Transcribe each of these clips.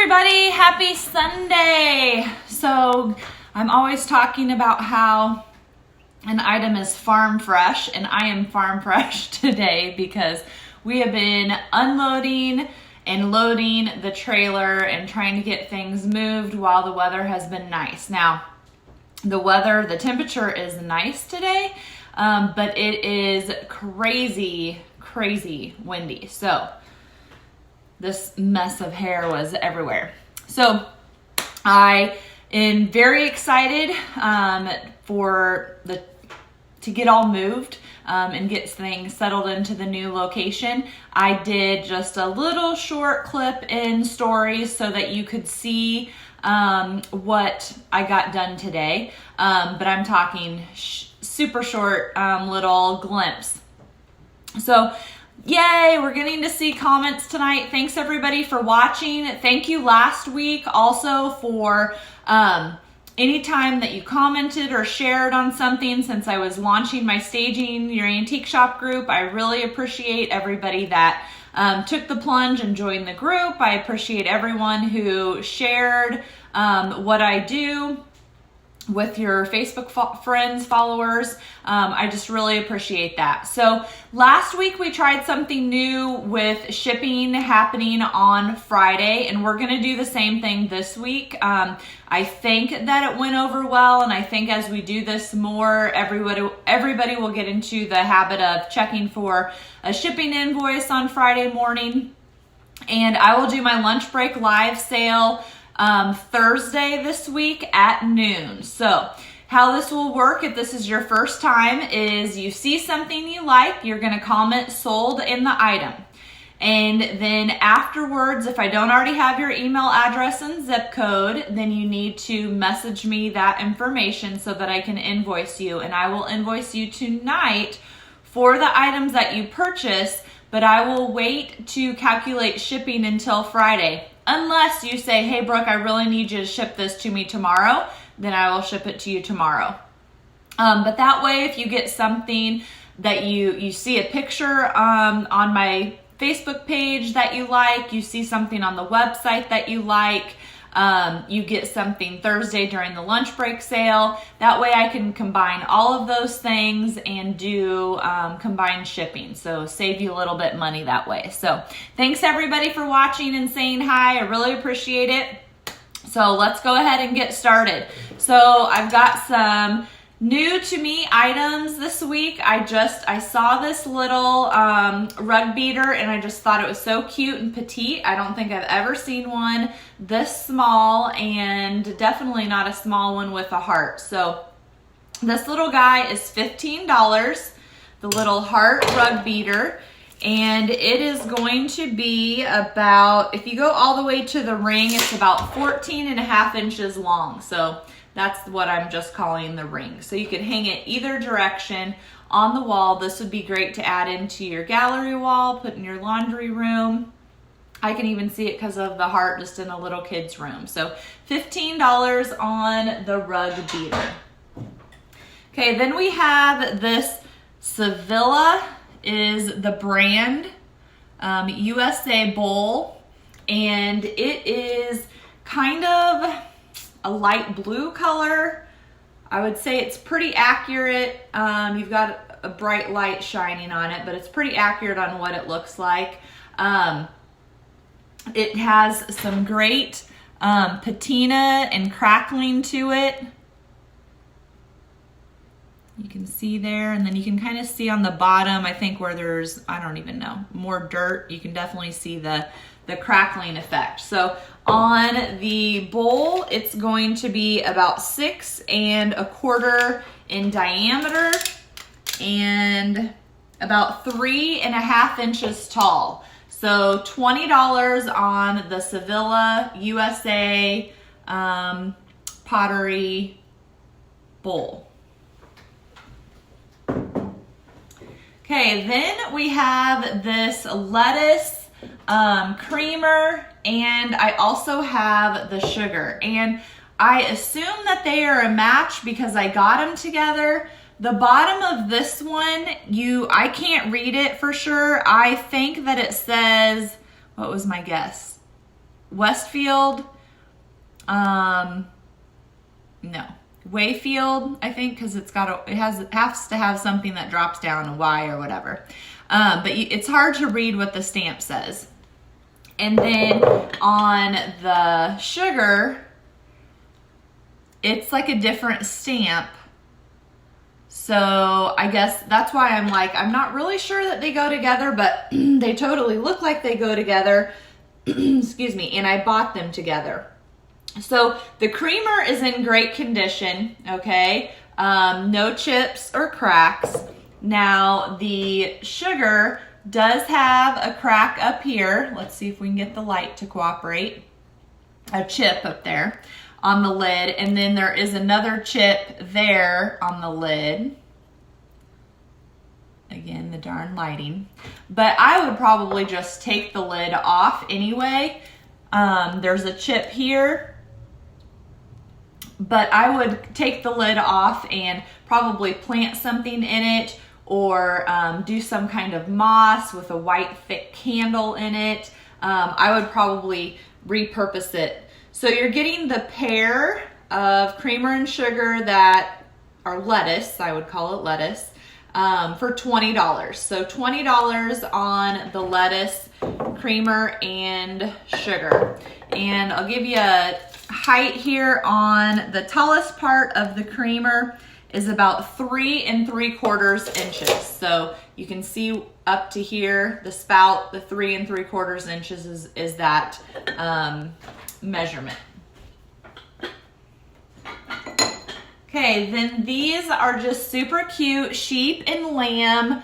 everybody, happy Sunday. So I'm always talking about how an item is farm fresh, and I am farm fresh today because we have been unloading and loading the trailer and trying to get things moved while the weather has been nice. Now, the temperature is nice today, but it is crazy windy. So this mess of hair was everywhere. So I am very excited to get all moved and get things settled into the new location. I did just a little short clip in stories so that you could see what I got done today, but I'm talking super short little glimpse. So yay, we're getting to see comments tonight. Thanks everybody for watching. Thank you last week also for anytime that you commented or shared on something since I was launching my Staging Your Antique Shop group. I really appreciate everybody that took the plunge and joined the group. I appreciate everyone who shared what I do with your Facebook friends, followers. I just really appreciate that. So last week we tried something new with shipping happening on Friday, and we're gonna do the same thing this week. I think that it went over well, and I think as we do this more, everybody will get into the habit of checking for a shipping invoice on Friday morning. And I will do my lunch break live sale Thursday this week at noon. So how this will work if this is your first time is you see something you like, you're going to comment sold in the item. And then afterwards, if I don't already have your email address and zip code, then you need to message me that information so that I can invoice you. And I will invoice you tonight for the items that you purchase, but I will wait to calculate shipping until Friday. Unless you say, hey, Brooke, I really need you to ship this to me tomorrow, then I will ship it to you tomorrow. But that way, if you get something that you see a picture on my Facebook page that you like, you see something on the website that you like, you get something Thursday during the lunch break sale. That way I can combine all of those things and do combined shipping. So save you a little bit money that way. So thanks everybody for watching and saying hi. I really appreciate it. So let's go ahead and get started. So I've got some new to me items this week. I saw this little rug beater and I just thought it was so cute and petite. I don't think I've ever seen one this small, and definitely not a small one with a heart. So this little guy is $15, the little heart rug beater, and it is going to be about, if you go all the way to the ring, it's about 14.5 inches long. So that's what I'm just calling the ring. So you could hang it either direction on the wall. This would be great to add into your gallery wall, put in your laundry room. I can even see it because of the heart just in a little kid's room. So $15 on the rug beater. Okay, then we have this Sevilla is the brand, USA bowl, and it is kind of a light blue color. I would say it's pretty accurate. You've got a bright light shining on it, but it's pretty accurate on what it looks like. It has some great patina and crackling to it. You can see there, and then you can kind of see on the bottom, I think where there's, I don't even know, more dirt, you can definitely see the crackling effect. So on the bowl, it's going to be about 6 1/4 in diameter and about 3.5 inches tall. So $20 on the Sevilla USA pottery bowl. Okay, then we have this lettuce creamer, and I also have the sugar. And I assume that they are a match because I got them together. The bottom of this one, I can't read it for sure. I think that it says, what was my guess? Westfield, no, Wayfield, I think, because it has to have something that drops down, a Y or whatever. But it's hard to read what the stamp says. And then on the sugar, it's like a different stamp. So I guess that's why I'm like, I'm not really sure that they go together, but they totally look like they go together. Excuse me. And I bought them together. So the creamer is in great condition, okay? No chips or cracks. Now the sugar does have a crack up here. Let's see if we can get the light to cooperate. A chip up there on the lid, and then there is another chip there on the lid. Again, the darn lighting. But I would probably just take the lid off anyway. There's a chip here, but I would take the lid off and probably plant something in it, or do some kind of moss with a white thick candle in it. I would probably repurpose it. So you're getting the pair of creamer and sugar that are lettuce, I would call it lettuce, for $20. So $20 on the lettuce, creamer, and sugar. And I'll give you a height here on the tallest part of the creamer is about 3 3/4 inches. So you can see up to here, the spout, the 3 3/4 inches is that measurement. Okay, then these are just super cute, sheep and lamb.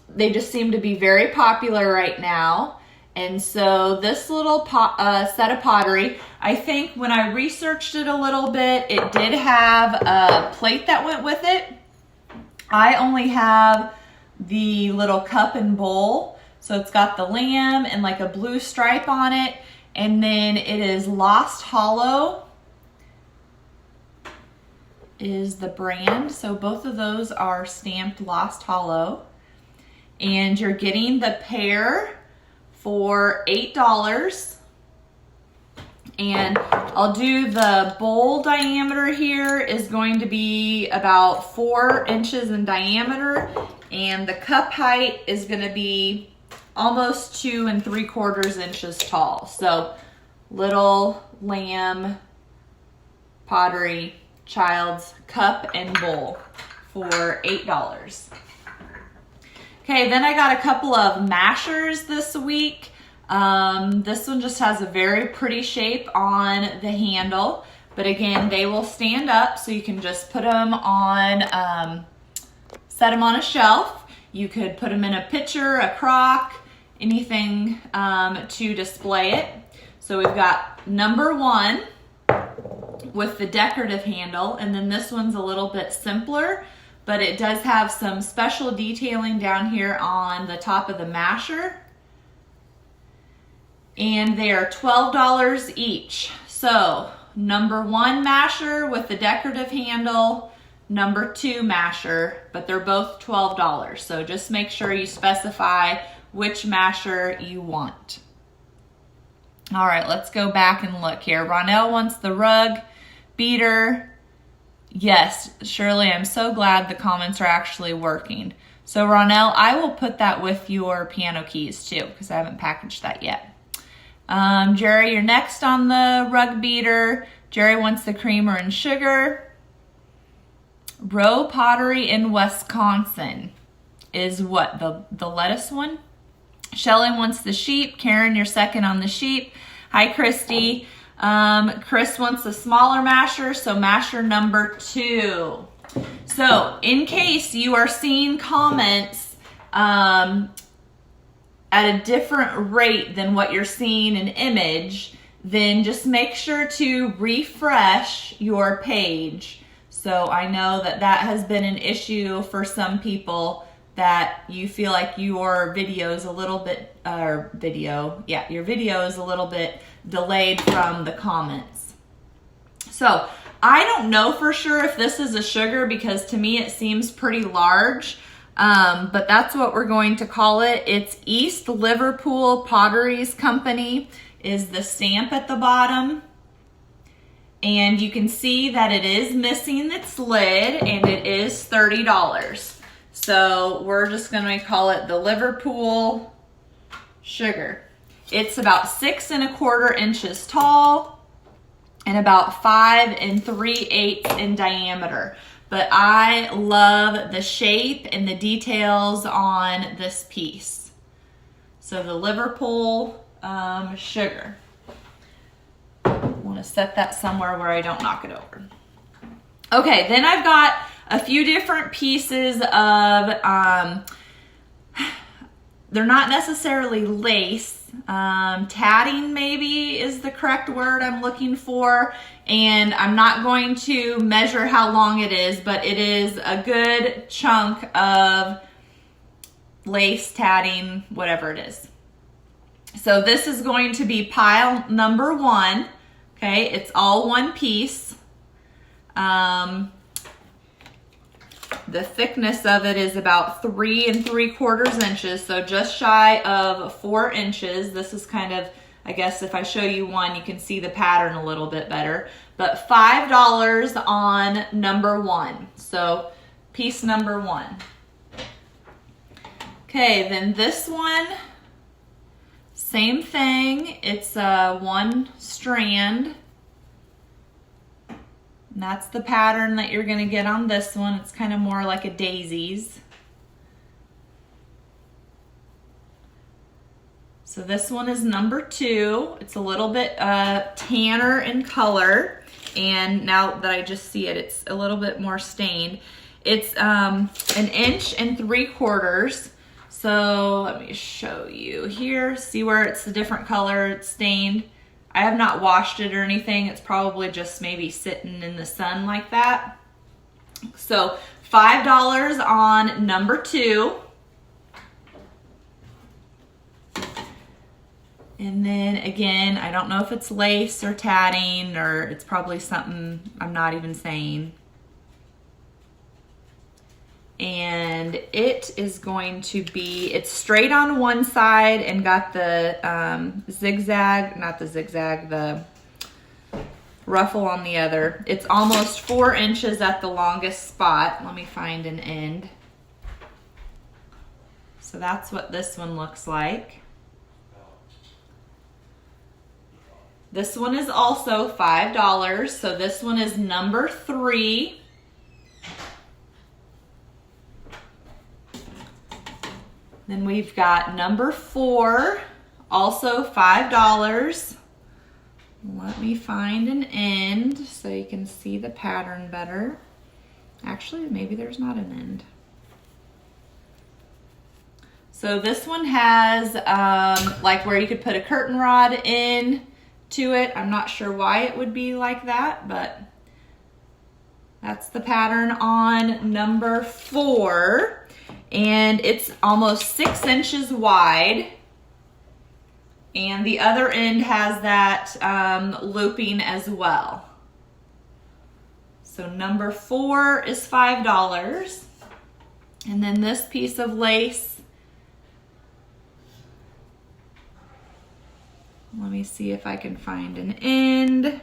They just seem to be very popular right now. And so this little set of pottery, I think when I researched it a little bit, it did have a plate that went with it. I only have the little cup and bowl. So it's got the lamb and like a blue stripe on it. And then it is Lost Hollow is the brand. So both of those are stamped Lost Hollow. And you're getting the pair for $8. And I'll do the bowl diameter here is going to be about 4 inches in diameter, and the cup height is going to be almost 2 3/4 inches tall. So little lamb pottery child's cup and bowl for $8. Okay, then I got a couple of mashers this week. This one just has a very pretty shape on the handle, but again, they will stand up, so you can just put them on, set them on a shelf. You could put them in a pitcher, a crock, anything to display it. So we've got number 1 with the decorative handle, and then this one's a little bit simpler, but it does have some special detailing down here on the top of the masher. And they are $12 each. So number 1 masher with the decorative handle, number 2 masher, but they're both $12. So just make sure you specify which masher you want. All right, let's go back and look here. Ronell wants the rug beater. Yes, Shirley, I'm so glad the comments are actually working. So Ronell, I will put that with your piano keys too, because I haven't packaged that yet. Jerry, you're next on the rug beater. Jerry wants the creamer and sugar. Row Pottery in Wisconsin is what, the lettuce one? Shelly wants the sheep. Karen, you're second on the sheep. Hi, Christy. Chris wants a smaller masher, so masher number 2. So in case you are seeing comments at a different rate than what you're seeing in image, then just make sure to refresh your page. So I know that that has been an issue for some people, that you feel like your video is a little bit, your video is a little bit delayed from the comments. So I don't know for sure if this is a sugar, because to me it seems pretty large. but that's what we're going to call it. It's East Liverpool Potteries Company is the stamp at the bottom. And you can see that it is missing its lid, and it is $30. So we're just going to call it the Liverpool Sugar. It's about 6 1/4 inches tall and about 5 3/8 in diameter. But I love the shape and the details on this piece. So the Liverpool Sugar. Want to set that somewhere where I don't knock it over. Okay, then I've got a few different pieces of, they're not necessarily lace, tatting maybe is the correct word I'm looking for, and I'm not going to measure how long it is, but it is a good chunk of lace, tatting, whatever it is. So this is going to be pile number 1. Okay, it's all one piece. The thickness of it is about 3 3/4 inches, so just shy of 4 inches. This is kind of, I guess if I show you one, you can see the pattern a little bit better. But $5 on number 1. So piece number 1. Okay, then this one, same thing. It's one strand. And that's the pattern that you're going to get on this one. It's kind of more like a daisies. So this one is number 2. It's a little bit tanner in color. And now that I just see it, it's a little bit more stained. It's 1 3/4 inches. So let me show you here. See where it's a different color, it's stained. I have not washed it or anything. It's probably just maybe sitting in the sun like that. So $5 on number 2. And then again, I don't know if it's lace or tatting, or it's probably something I'm not even saying. And it is going to be, it's straight on one side and got the the ruffle on the other. It's almost 4 inches at the longest spot. Let me find an end. So that's what this one looks like. This one is also $5. So this one is number 3. Then we've got number 4, also $5. Let me find an end so you can see the pattern better. Actually, maybe there's not an end. So this one has like where you could put a curtain rod in to it. I'm not sure why it would be like that, but that's the pattern on number 4. And it's almost 6 inches wide. And the other end has that looping as well. So number 4 is $5. And then this piece of lace, let me see if I can find an end.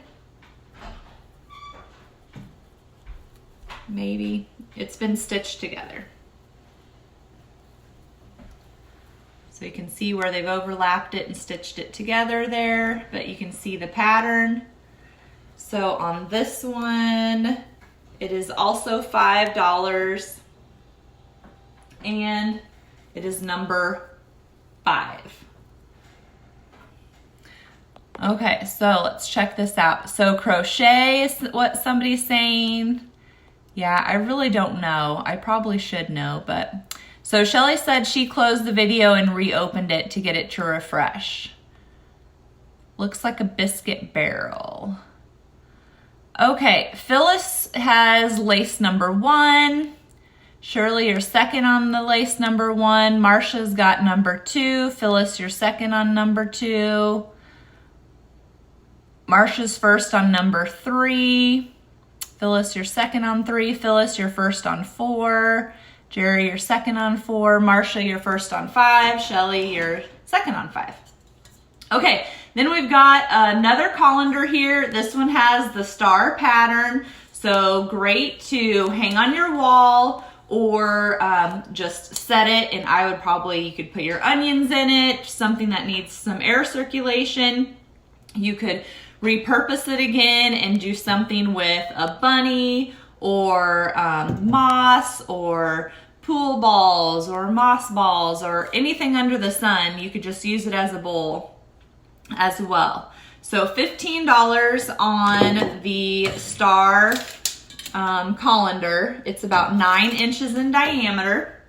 Maybe. It's been stitched together. So you can see where they've overlapped it and stitched it together there, but you can see the pattern. So on this one, it is also $5, and it is number 5. Okay, so let's check this out. So crochet is what somebody's saying. Yeah, I really don't know. I probably should know, but... So Shelly said she closed the video and reopened it to get it to refresh. Looks like a biscuit barrel. Okay, Phyllis has lace number 1. Shirley, you're second on the lace number 1. Marsha's got number 2. Phyllis, you're second on number 2. Marsha's first on number 3. Phyllis, you're second on 3. Phyllis, you're first on 4. Jerry, you're second on 4. Marcia, you're first on 5. Shelly, you're second on 5. Okay, then we've got another colander here. This one has the star pattern, so great to hang on your wall or just set it, and I would probably, you could put your onions in it, something that needs some air circulation. You could repurpose it again and do something with a bunny or moss or pool balls or moss balls or anything under the sun. You could just use it as a bowl as well. So $15 on the star colander. It's about 9 inches in diameter.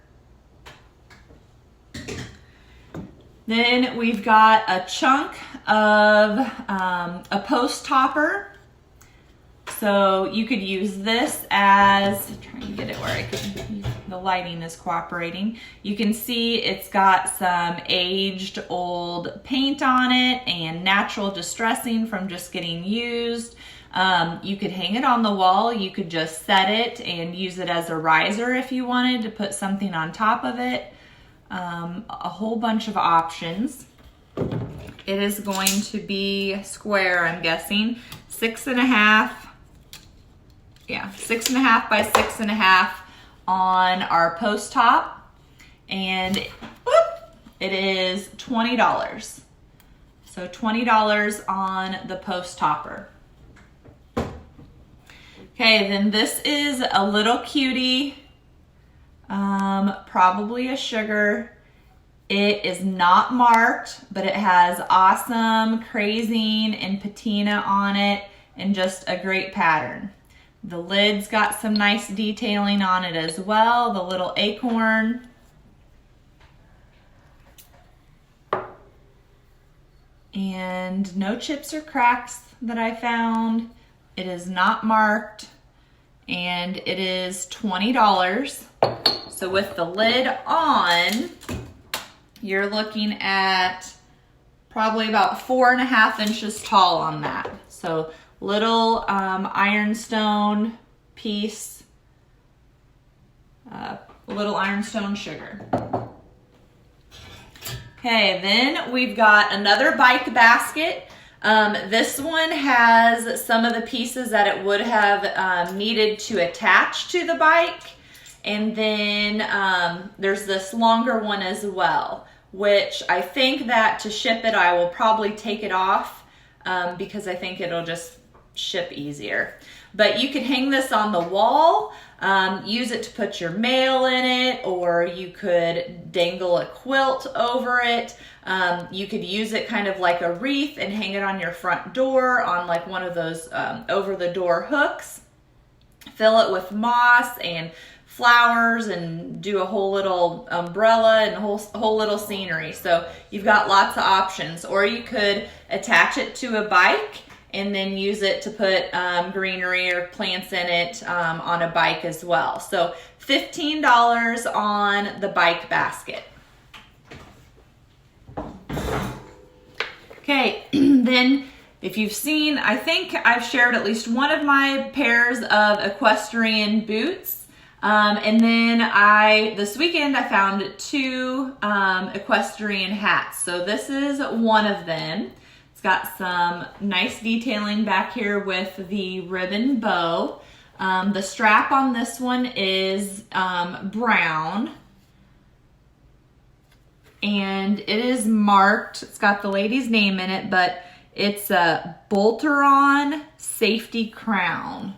Then we've got a chunk of a post topper. So you could use this as, I'm trying to get it where I can, the lighting is cooperating. You can see it's got some aged old paint on it and natural distressing from just getting used. You could hang it on the wall. You could just set it and use it as a riser if you wanted to put something on top of it. A whole bunch of options. It is going to be square, I'm guessing. 6.5. Yeah, 6.5 by 6.5 on our post top, and it is $20. So $20 on the post topper. Okay, then this is a little cutie, probably a sugar. It is not marked, but it has awesome crazing and patina on it and just a great pattern. The lid's got some nice detailing on it as well, the little acorn. And no chips or cracks that I found. It is not marked, and it is $20. So with the lid on, you're looking at probably about 4.5 inches tall on that. So little ironstone piece, little ironstone sugar. Okay, then we've got another bike basket. This one has some of the pieces that it would have needed to attach to the bike. And then there's this longer one as well, which I think that to ship it, I will probably take it off because I think it'll just ship easier. But you could hang this on the wall, use it to put your mail in it, or you could dangle a quilt over it. You could use it kind of like a wreath and hang it on your front door on like one of those over the door hooks. Fill it with moss and flowers and do a whole little umbrella and a whole little scenery. So you've got lots of options. Or you could attach it to a bike and then use it to put greenery or plants in it on a bike as well. So $15 on the bike basket. Okay, then if you've seen, I think I've shared at least one of my pairs of equestrian boots. And then this weekend I found 2 equestrian hats. So this is one of them. It's got some nice detailing back here with the ribbon bow. The strap on this one is brown. And it is marked, it's got the lady's name in it, but it's a Bolter-on Safety Crown.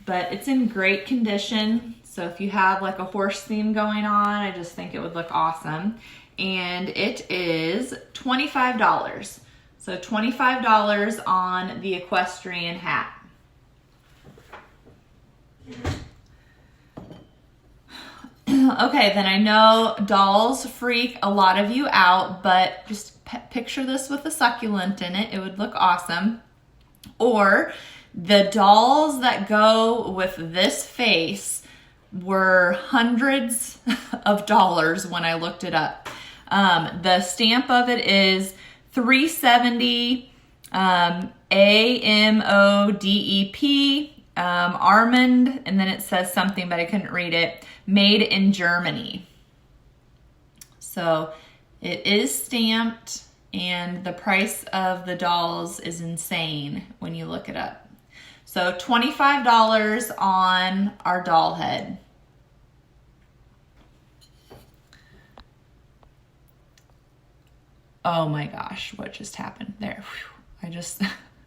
But it's in great condition. So if you have like a horse theme going on, I just think it would look awesome. And it is $25. So $25 on the equestrian hat. Okay, then I know dolls freak a lot of you out, but just picture this with a succulent in it. It would look awesome. Or the dolls that go with this face were hundreds of dollars when I looked it up. The stamp of it is 370 AMODEP almond, and then it says something, but I couldn't read it, made in Germany. So it is stamped, and the price of the dolls is insane when you look it up. So $25 on our doll head. Oh my gosh, what just happened there? Whew, I just,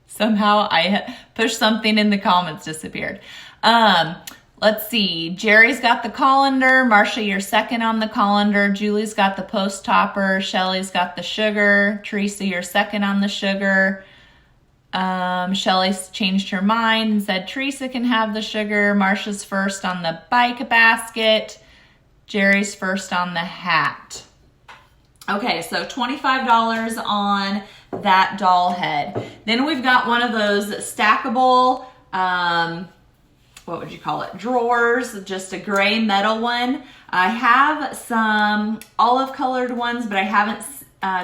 somehow I pushed something in the comments, disappeared. Let's see, Jerry's got the colander, Marcia, you're second on the colander, Julie's got the post topper, Shelly's got the sugar, Teresa, you're second on the sugar. Shelly's changed her mind and said Teresa can have the sugar, Marcia's first on the bike basket, Jerry's first on the hat. Okay, so $25 on that doll head. Then we've got one of those stackable, what would you call it, drawers, just a gray metal one. I have some olive colored ones, but I haven't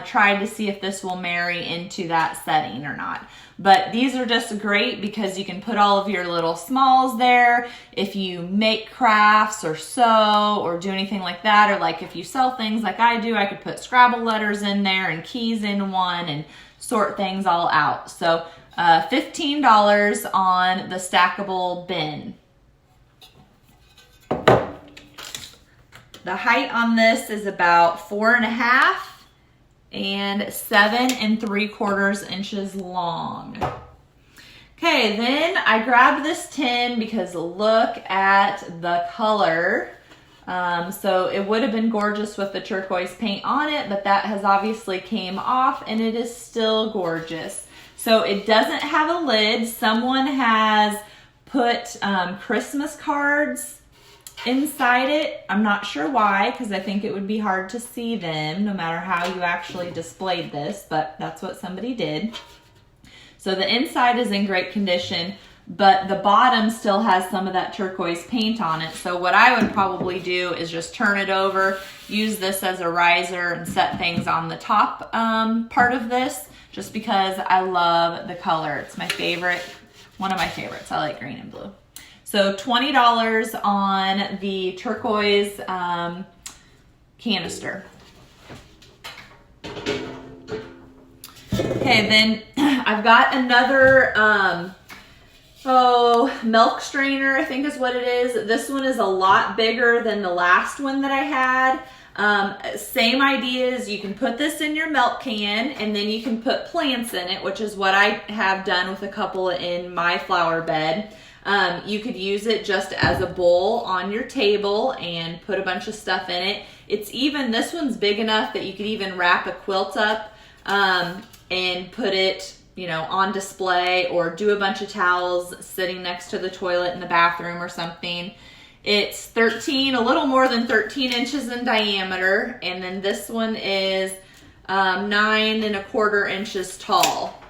tried to see if this will marry into that setting or not. But these are just great because you can put all of your little smalls there. If you make crafts or sew or do anything like that, or like if you sell things like I do, I could put Scrabble letters in there and keys in one and sort things all out. So $15 on the stackable bin. The height on this is about 4.5 and 7 3/4 inches long. Okay, then I grabbed this tin because look at the color. So it would have been gorgeous with the turquoise paint on it, but that has obviously came off and it is still gorgeous. So it doesn't have a lid. Someone has put Christmas cards inside it. I'm not sure why, because I think it would be hard to see them no matter how you actually displayed this, but that's what somebody did. So the inside is in great condition, but the bottom still has some of that turquoise paint on it. So what I would probably do is just turn it over, use this as a riser, and set things on the top part of this, just because I love the color. It's my favorite, one of my favorites. I like green and blue. So $20 on the turquoise canister. Okay, then I've got another milk strainer, I think is what it is. This one is a lot bigger than the last one that I had. Same ideas. You can put this in your milk can and then you can put plants in it, which is what I have done with a couple in my flower bed. You could use it just as a bowl on your table and put a bunch of stuff in it. It's even, this one's big enough that you could even wrap a quilt up and put it, you know, on display, or do a bunch of towels sitting next to the toilet in the bathroom or something. It's a little more than 13 inches in diameter, and then this one is 9 1/4 inches tall.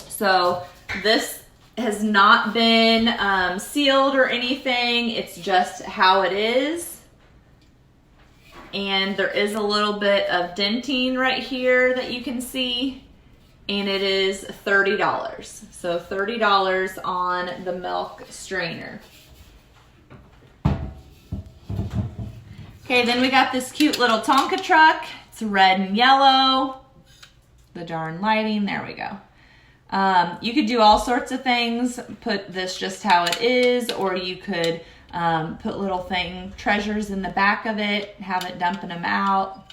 So this has not been sealed or anything. It's just how it is. And there is a little bit of denting right here that you can see. And it is $30. So $30 on the milk strainer. Okay, then we got this cute little Tonka truck. It's red and yellow. The darn lighting, there we go. You could do all sorts of things, put this just how it is, or you could put little treasures in the back of it, have it dumping them out.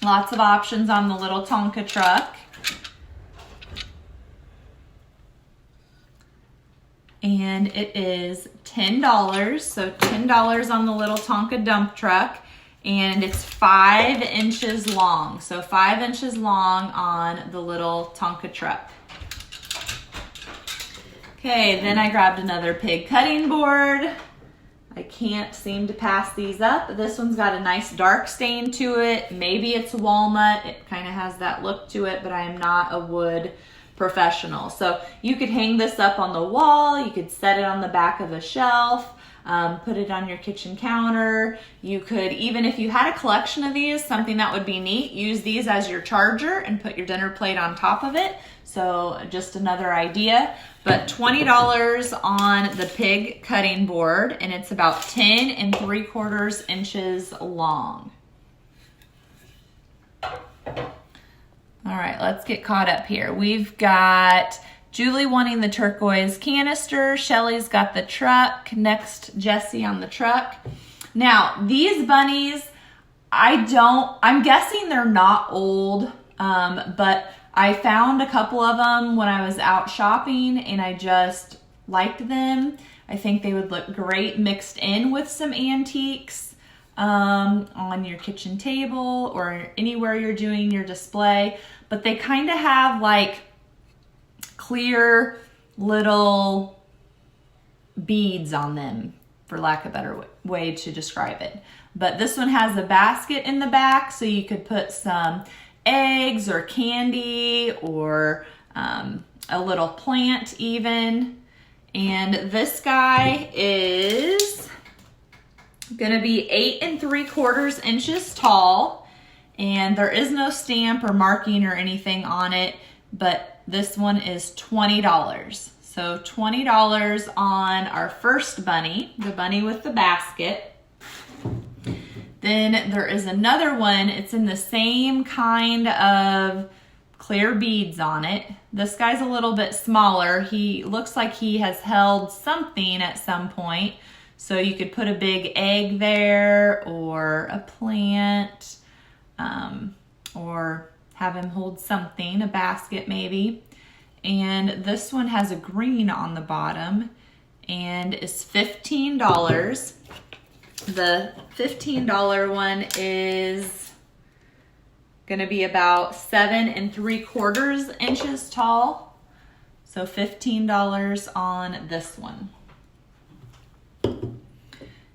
Lots of options on the little Tonka truck. And it is $10, so $10 on the little Tonka dump truck. And it's 5 inches long, so 5 inches long on the little Tonka truck. Okay, then I grabbed another pig cutting board. I can't seem to pass these up. This one's got a nice dark stain to it. Maybe it's walnut. It kind of has that look to it, but I am not a wood professional. So you could hang this up on the wall. You could set it on the back of a shelf. put it on your kitchen counter. You could, even if you had a collection of these, something that would be neat, use these as your charger and put your dinner plate on top of it. So just another idea. But $20 on the pig cutting board, and it's about 10 3/4 inches long. All right, let's get caught up here. We've got Julie wanting the turquoise canister. Shelly's got the truck. Next, Jessie on the truck. Now, these bunnies, I'm guessing they're not old, but I found a couple of them when I was out shopping and I just liked them. I think they would look great mixed in with some antiques on your kitchen table or anywhere you're doing your display. But they kind of have like clear little beads on them, for lack of a better way to describe it. But this one has a basket in the back, so you could put some eggs or candy or a little plant even. And this guy is gonna be 8 3/4 inches tall, and there is no stamp or marking or anything on it, but this one is $20. So $20 on our first bunny, the bunny with the basket. Then there is another one. It's in the same kind of clear beads on it. This guy's a little bit smaller. He looks like he has held something at some point. So you could put a big egg there or a plant, or have him hold something, a basket maybe. And this one has a green on the bottom and is $15. The $15 one is gonna be about 7 3/4 inches tall. So $15 on this one.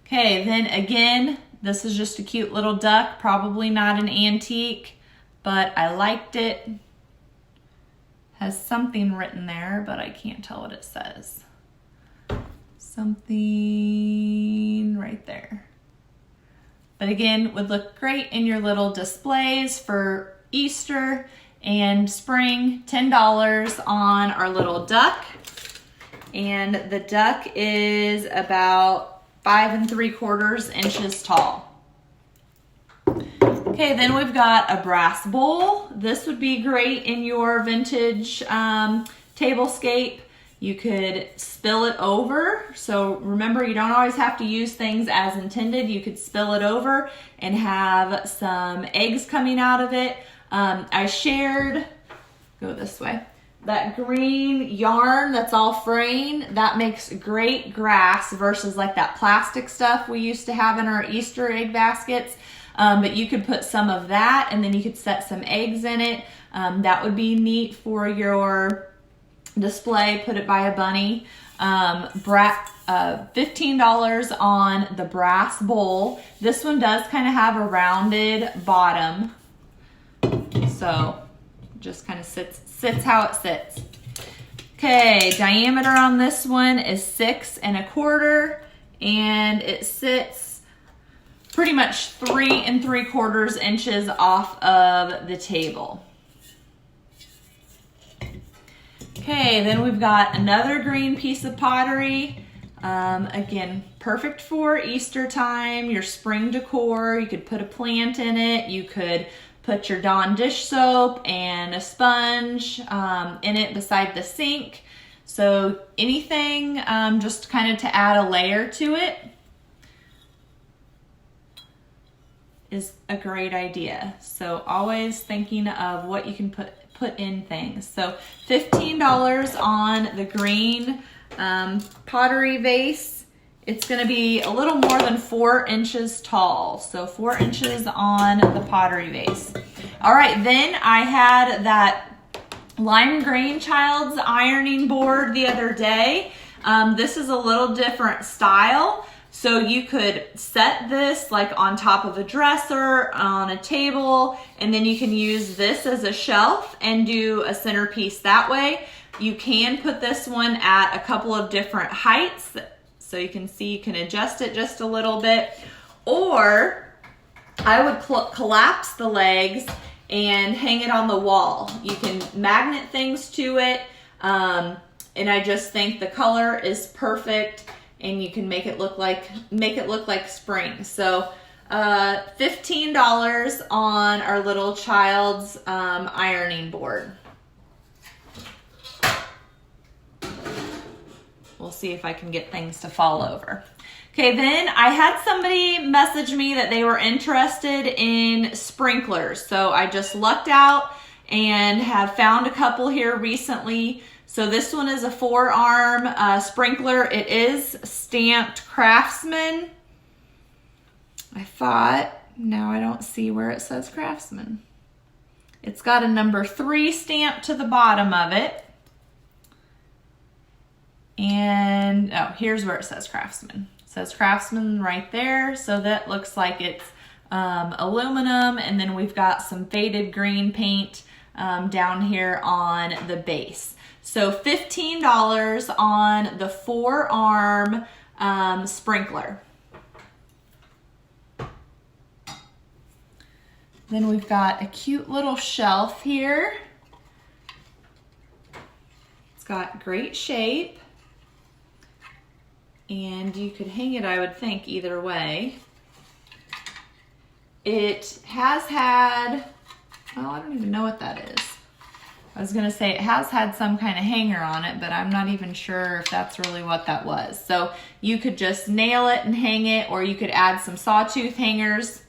Okay, then again, this is just a cute little duck, probably not an antique, but I liked it. Has something written there, but I can't tell what it says. Something right there. But again, would look great in your little displays for Easter and spring. $10 on our little duck. And the duck is about 5 3/4 inches tall. Okay, then we've got a brass bowl. This would be great in your vintage tablescape. You could spill it over. So remember, you don't always have to use things as intended. You could spill it over and have some eggs coming out of it. I shared, go this way, that green yarn that's all fraying. That makes great grass versus like that plastic stuff we used to have in our Easter egg baskets. But you could put some of that and then you could set some eggs in it. That would be neat for your display. Put it by a bunny. $15 on the brass bowl. This one does kind of have a rounded bottom. So just kind of sits how it sits. Okay, diameter on this one is 6 1/4, and it sits pretty much 3 3/4 inches off of the table. Okay, then we've got another green piece of pottery. Again, perfect for Easter time, your spring decor. You could put a plant in it. You could put your Dawn dish soap and a sponge in it beside the sink. So anything just kind of to add a layer to it is a great idea. So always thinking of what you can put in things. So $15 on the green pottery vase. It's going to be a little more than 4 inches tall. So 4 inches on the pottery vase. All right, then I had that lime green child's ironing board the other day. This is a little different style. So you could set this like on top of a dresser, on a table, and then you can use this as a shelf and do a centerpiece that way. You can put this one at a couple of different heights. So you can see, you can adjust it just a little bit, or I would collapse the legs and hang it on the wall. You can magnet things to it, and I just think the color is perfect, and you can make it look like spring. So $15 on our little child's ironing board. We'll see if I can get things to fall over. Okay, then I had somebody message me that they were interested in sprinklers. So I just lucked out and have found a couple here recently. So this one is a 4-arm sprinkler. It is stamped Craftsman. I thought, now I don't see where it says Craftsman. It's got a number 3 stamp to the bottom of it. And, oh, here's where it says Craftsman. It says Craftsman right there. So that looks like it's aluminum. And then we've got some faded green paint down here on the base. So $15 on the 4-arm sprinkler. Then we've got a cute little shelf here. It's got great shape. And you could hang it, I would think, either way. It has had, well, I don't even know what that is. I was gonna say it has had some kind of hanger on it, but I'm not even sure if that's really what that was. So you could just nail it and hang it, or you could add some sawtooth hangers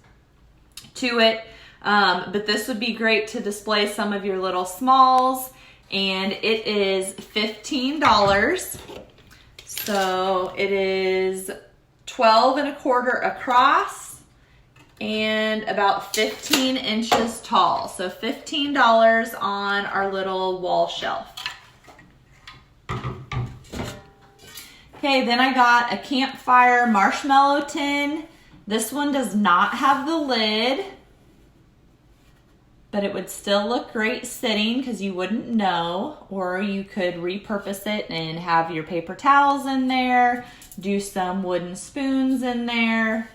to it. But this would be great to display some of your little smalls, and it is $15. So it is 12 1/4 across and about 15 inches tall. So $15 on our little wall shelf. Okay, then I got a campfire marshmallow tin. This one does not have the lid, but it would still look great sitting because you wouldn't know, or you could repurpose it and have your paper towels in there, do some wooden spoons in there.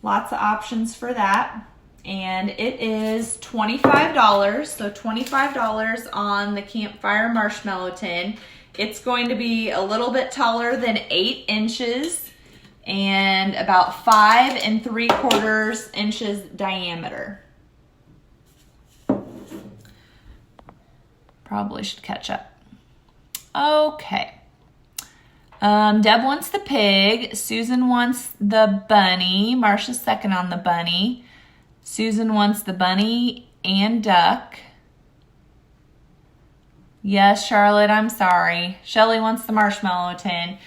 Lots of options for that. And it is $25, so $25 on the campfire marshmallow tin. It's going to be a little bit taller than 8 inches and about 5 3/4 inches diameter. Probably should catch up. Okay. Deb wants the pig. Susan wants the bunny. Marsha's second on the bunny. Susan wants the bunny and duck. Yes, Charlotte, I'm sorry. Shelly wants the marshmallow tin.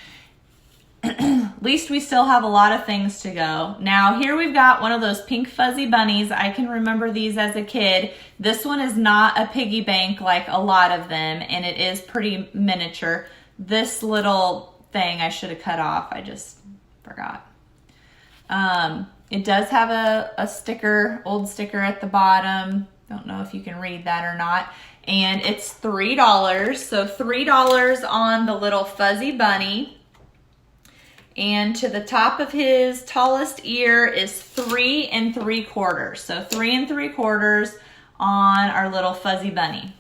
At least we still have a lot of things to go. Now here we've got one of those pink fuzzy bunnies. I can remember these as a kid. This one is not a piggy bank like a lot of them, and it is pretty miniature. This little thing I should have cut off. I just forgot. It does have a sticker, old sticker at the bottom. Don't know if you can read that or not. And it's $3. So $3 on the little fuzzy bunny. And to the top of his tallest ear is 3 3/4. So 3 3/4 on our little fuzzy bunny.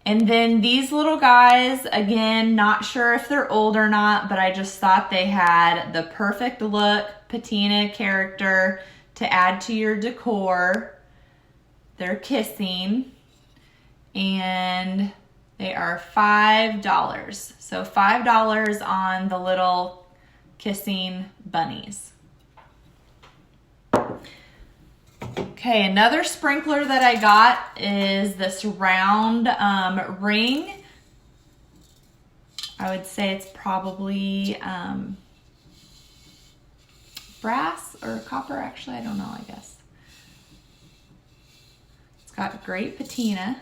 And then these little guys, again, not sure if they're old or not, but I just thought they had the perfect look, patina character to add to your decor. They're kissing, and they are $5. So $5 on the little kissing bunnies. Okay, another sprinkler that I got is this round ring. I would say it's probably brass or copper, actually, I don't know, I guess. It's got great patina.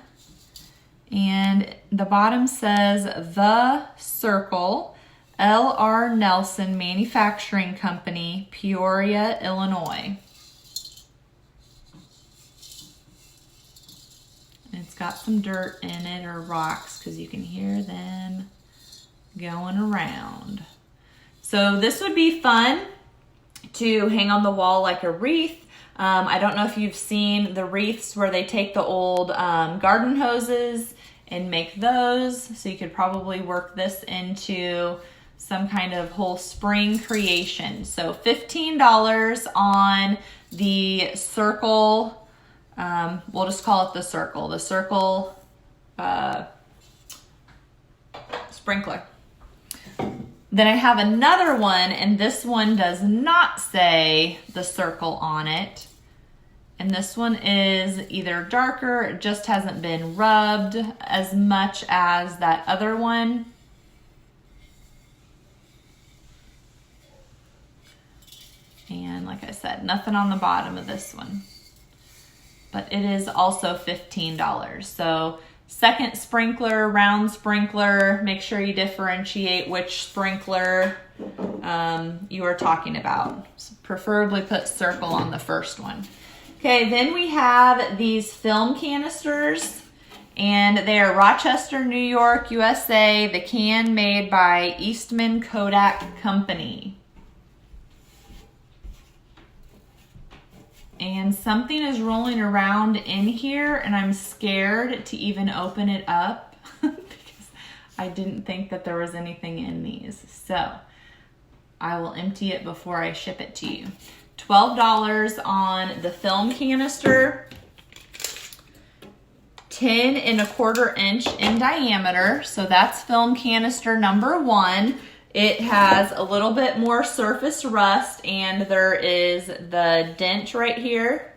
And the bottom says The Circle, L.R. Nelson Manufacturing Company, Peoria, Illinois. And it's got some dirt in it, or rocks, because you can hear them going around. So this would be fun to hang on the wall like a wreath. I don't know if you've seen the wreaths where they take the old garden hoses and make those. So you could probably work this into some kind of whole spring creation. So $15 on the circle. We'll just call it the circle sprinkler. Then I have another one, and this one does not say the circle on it. And this one is either darker, it just hasn't been rubbed as much as that other one. And like I said, nothing on the bottom of this one. But it is also $15. So second sprinkler, round sprinkler, make sure you differentiate which sprinkler you are talking about. So preferably put circle on the first one. Okay, then we have these film canisters, and they are Rochester, New York, USA, the can made by Eastman Kodak Company. And something is rolling around in here, and I'm scared to even open it up because I didn't think that there was anything in these. So I will empty it before I ship it to you. $12 on the film canister, 10 1/4 inch in diameter. So that's film canister number 1. It has a little bit more surface rust, and there is the dent right here.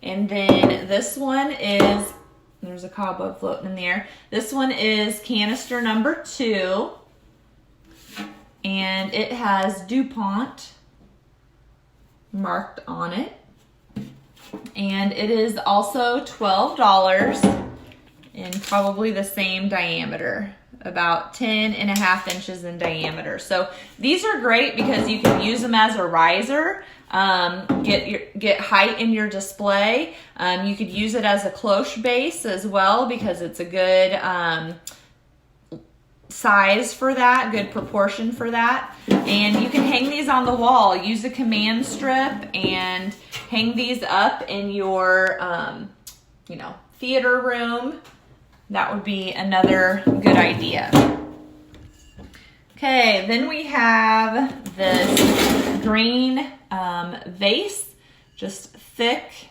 And then this one is, there's a cobweb floating in the air. This one is canister number 2, and it has DuPont marked on it. And it is also $12 and probably the same diameter, about 10.5 inches in diameter. So these are great because you can use them as a riser, get height in your display. You could use it as a cloche base as well because it's a good size for that, good proportion for that. And you can hang these on the wall. Use a command strip and hang these up in your theater room. That would be another good idea. Okay, then we have this green vase, just thick,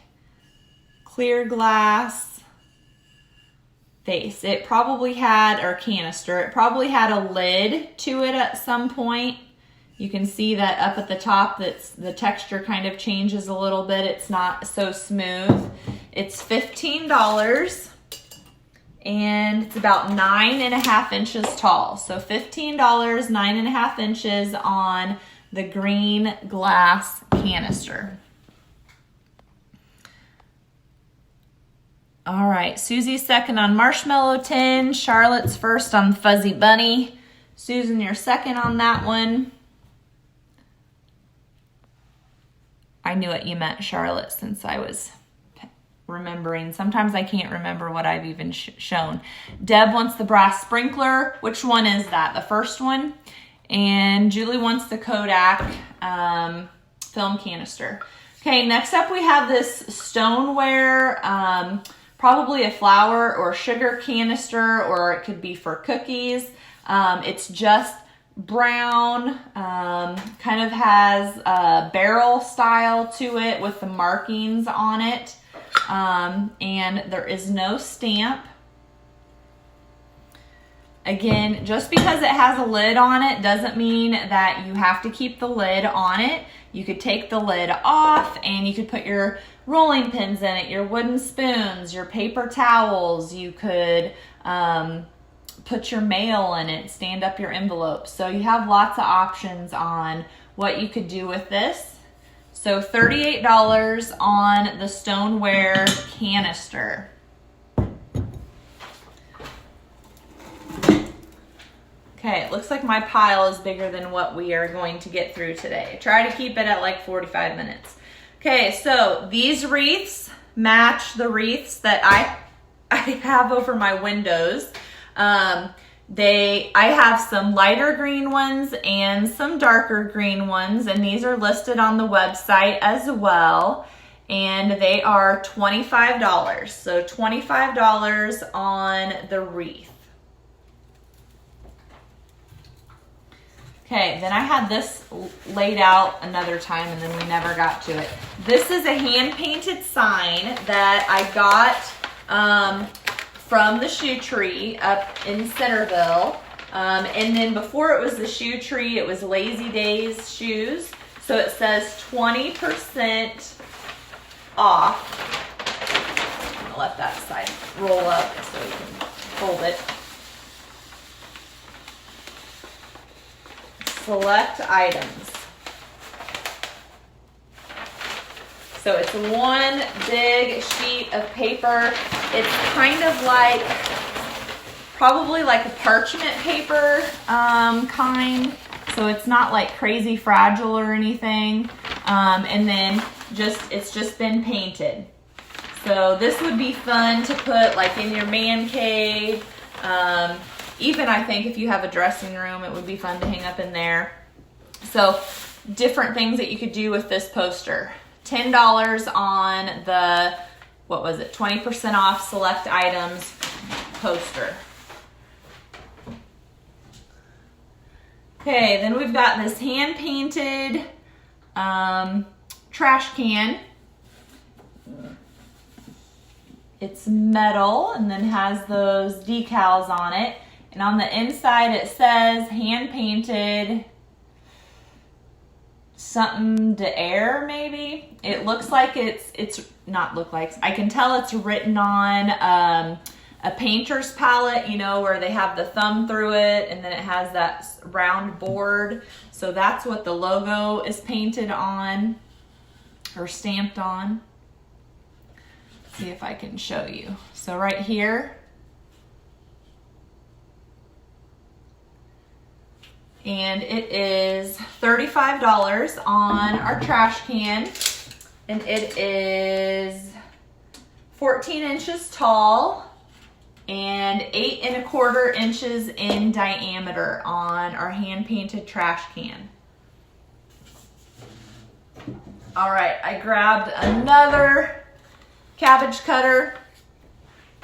clear glass vase. It probably had, or canister, it probably had a lid to it at some point. You can see that up at the top, that's the texture kind of changes a little bit. It's not so smooth. It's $15. And it's about 9.5 inches tall. So $15, 9.5 inches on the green glass canister. All right, Susie's second on Marshmallow Tin. Charlotte's first on Fuzzy Bunny. Susan, you're second on that one. I knew what you meant, Charlotte, since I was remembering. Sometimes I can't remember what I've even shown. Deb wants the brass sprinkler. Which one is that? The first one. And Julie wants the Kodak film canister. Okay, next up we have this stoneware, probably a flour or sugar canister, or it could be for cookies. It's just brown, kind of has a barrel style to it with the markings on it. And there is no stamp. Again, just because it has a lid on it doesn't mean that you have to keep the lid on it. You could take the lid off and you could put your rolling pins in it, your wooden spoons, your paper towels. You could put your mail in it, stand up your envelopes. So you have lots of options on what you could do with this. So $38 on the stoneware canister. Okay, it looks like my pile is bigger than what we are going to get through today. Try to keep it at like 45 minutes. Okay, so these wreaths match the wreaths that I have over my windows. I have some lighter green ones and some darker green ones, and these are listed on the website as well. And they are $25. So $25 on the wreath. Okay, then I had this laid out another time and then we never got to it. This is a hand-painted sign that I got from the Shoe Tree up in Centerville. And then before it was the Shoe Tree, it was Lazy Days shoes. So it says 20% off. I'm gonna let that side roll up so you can hold it. Select items. So it's one big sheet of paper. It's kind of like, probably like a parchment paper kind. So it's not like crazy fragile or anything. And then it's just been painted. So this would be fun to put like in your man cave. Even I think if you have a dressing room, it would be fun to hang up in there. So different things that you could do with this poster. $10 on the, what was it, 20% off select items poster. Okay, then we've got this hand-painted trash can. It's metal and then has those decals on it. And on the inside it says hand-painted something to air, maybe. It looks like it's not look like, I can tell it's written on a painter's palette, you know, where they have the thumb through it and then it has that round board. So that's what the logo is painted on or stamped on. Let's see if I can show you. So right here, and it is $35 on our trash can, and it is 14 inches tall and 8 1/4 inches in diameter on our hand-painted trash can. All right, I grabbed another cabbage cutter.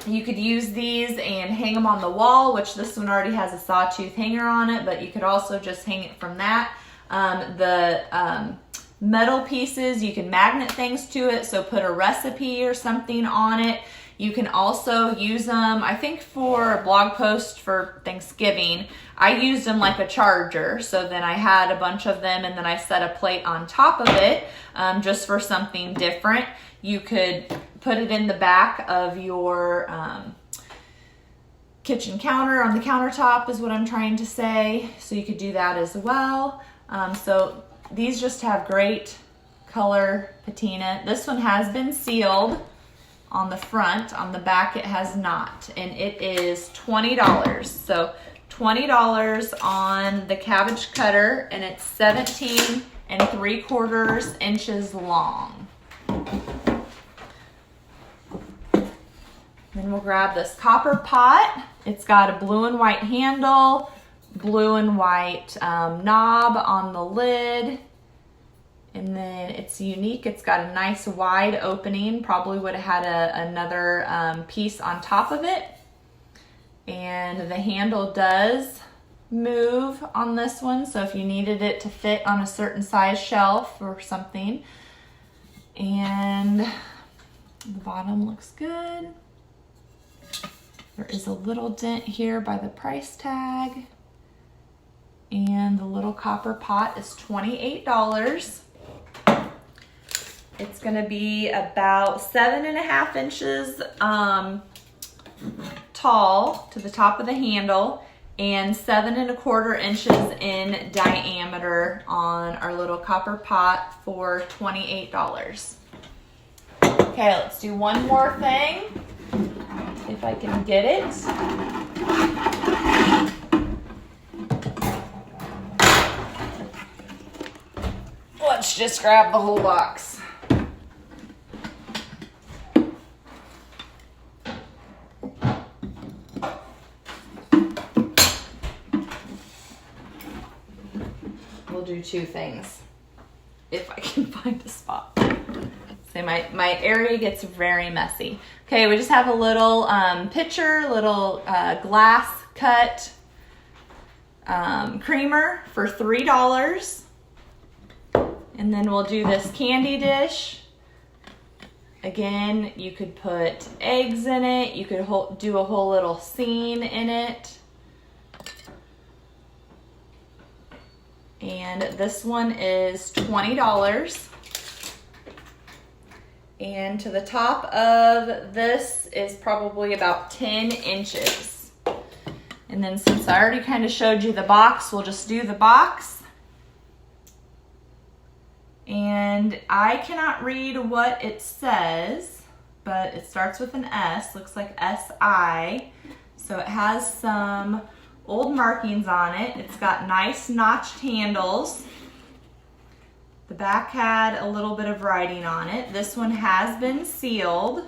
You could use these and hang them on the wall, which this one already has a sawtooth hanger on it, but you could also just hang it from that. The metal pieces, you can magnet things to it, so put a recipe or something on it. You can also use them, I think for a blog post for Thanksgiving, I used them like a charger. So then I had a bunch of them and then I set a plate on top of it just for something different. You could put it in the back of your kitchen counter, on the countertop is what I'm trying to say. So you could do that as well. So these just have great color patina. This one has been sealed on the front. On the back it has not, and it is $20. So $20 on the cabbage cutter, and it's 17 3/4 inches long. Then we'll grab this copper pot. It's got a blue and white handle, blue and white knob on the lid. And then it's unique. It's got a nice wide opening. Probably would have had another piece on top of it. And the handle does move on this one. So if you needed it to fit on a certain size shelf or something. And the bottom looks good. There is a little dent here by the price tag. And the little copper pot is $28. It's going to be about 7.5 inches tall to the top of the handle and 7 1/4 inches in diameter on our little copper pot for $28. Okay, let's do one more thing. If I can get it. Let's just grab the whole box. do two things if I can find a spot. So my area gets very messy. Okay, we just have a little pitcher, little glass cut creamer for $3. And then we'll do this candy dish. Again, you could put eggs in it. You could do a whole little scene in it. And this one is $20. And to the top of this is probably about 10 inches. And then since I already kind of showed you the box, we'll just do the box. And I cannot read what it says, but it starts with an S, looks like S-I. So it has some old markings on it. It's got nice notched handles. The back had a little bit of writing on it. This one has been sealed.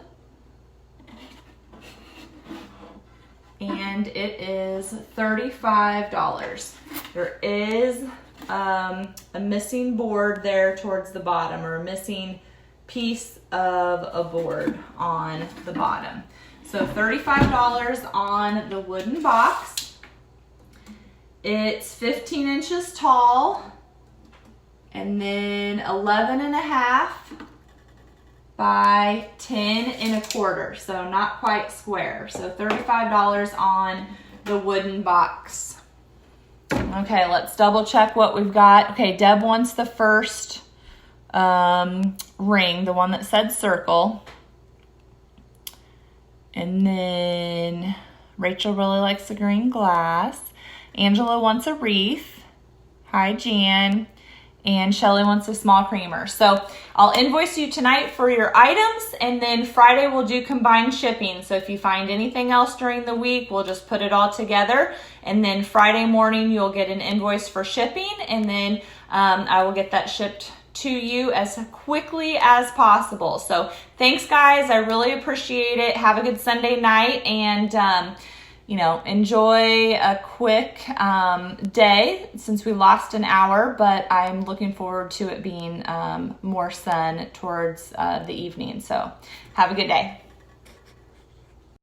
And it is $35. There is a missing board there towards the bottom, or a missing piece of a board on the bottom. So $35 on the wooden box. It's 15 inches tall, and then 11.5 by 10.25, so not quite square. So $35 on the wooden box. Okay, let's double check what we've got. Okay, Deb wants the first ring, the one that said circle. And then Rachel really likes the green glass. Angela wants a wreath. Hi, Jan. And Shelly wants a small creamer. So I'll invoice you tonight for your items, and then Friday we'll do combined shipping. So if you find anything else during the week, we'll just put it all together. And then Friday morning you'll get an invoice for shipping, and then I will get that shipped to you as quickly as possible. So thanks, guys. I really appreciate it. Have a good Sunday night, and enjoy a quick day since we lost an hour, but I'm looking forward to it being more sun towards the evening. So have a good day.